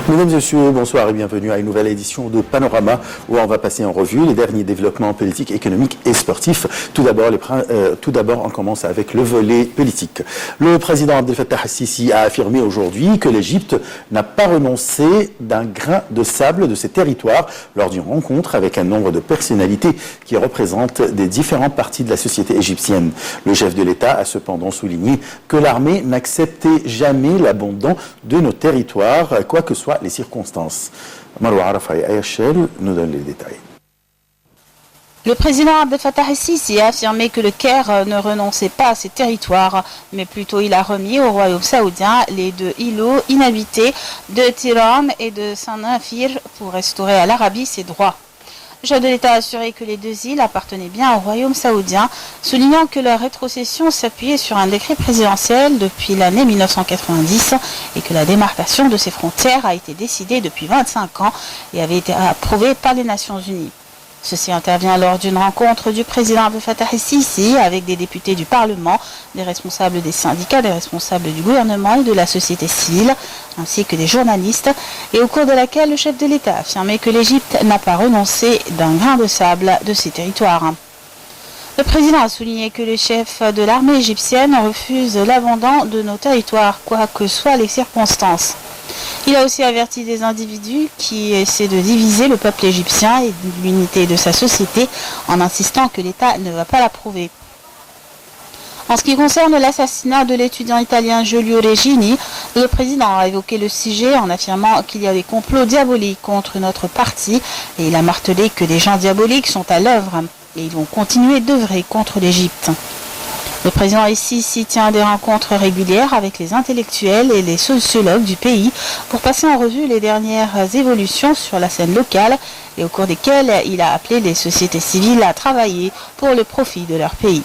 Mesdames et messieurs, bonsoir et bienvenue à une nouvelle édition de Panorama où on va passer en revue les derniers développements politiques, économiques et sportifs. Tout d'abord, on commence avec le volet politique. Le président Abdel Fattah al-Sisi a affirmé aujourd'hui que l'Égypte n'a pas renoncé d'un grain de sable de ses territoires lors d'une rencontre avec un nombre de personnalités qui représentent des différentes parties de la société égyptienne. Le chef de l'État a cependant souligné que l'armée n'acceptait jamais l'abandon de nos territoires, quoi que soient les circonstances. Marwa Arafai Ayachel nous donne les détails. Le président Abdel Fattah al-Sisi a affirmé que le Caire ne renonçait pas à ses territoires, mais plutôt il a remis au royaume saoudien les deux îlots inhabités de Tiram et de Saint-Nafir pour restaurer à l'Arabie ses droits. Le chef de l'État a assuré que les deux îles appartenaient bien au royaume saoudien, soulignant que leur rétrocession s'appuyait sur un décret présidentiel depuis l'année 1990 et que la démarcation de ces frontières a été décidée depuis 25 ans et avait été approuvée par les Nations Unies. Ceci intervient lors d'une rencontre du président Abdel Fattah al-Sisi avec des députés du Parlement, des responsables des syndicats, des responsables du gouvernement et de la société civile, ainsi que des journalistes, et au cours de laquelle le chef de l'État a affirmé que l'Égypte n'a pas renoncé d'un grain de sable de ses territoires. Le président a souligné que le chef de l'armée égyptienne refuse l'abandon de nos territoires, quoi que soient les circonstances. Il a aussi averti des individus qui essaient de diviser le peuple égyptien et l'unité de sa société en insistant que l'État ne va pas l'approuver. En ce qui concerne l'assassinat de l'étudiant italien Giulio Regeni, le président a évoqué le sujet en affirmant qu'il y a des complots diaboliques contre notre parti et il a martelé que des gens diaboliques sont à l'œuvre et ils vont continuer d'œuvrer contre l'Égypte. Le président al-Sisi tient des rencontres régulières avec les intellectuels et les sociologues du pays pour passer en revue les dernières évolutions sur la scène locale et au cours desquelles il a appelé les sociétés civiles à travailler pour le profit de leur pays.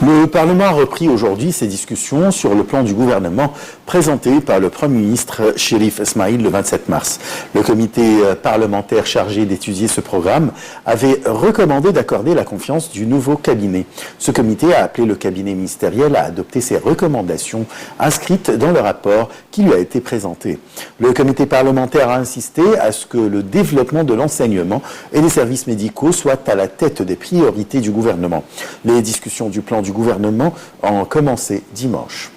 Le Parlement a repris aujourd'hui ses discussions sur le plan du gouvernement présenté par le Premier ministre Chérif Esmaïl le 27 mars. Le comité parlementaire chargé d'étudier ce programme avait recommandé d'accorder la confiance du nouveau cabinet. Ce comité a appelé le cabinet ministériel à adopter ces recommandations inscrites dans le rapport qui lui a été présenté. Le comité parlementaire a insisté à ce que le développement de l'enseignement et des services médicaux soit à la tête des priorités du gouvernement. Les discussions du plan du gouvernement ont commencé dimanche.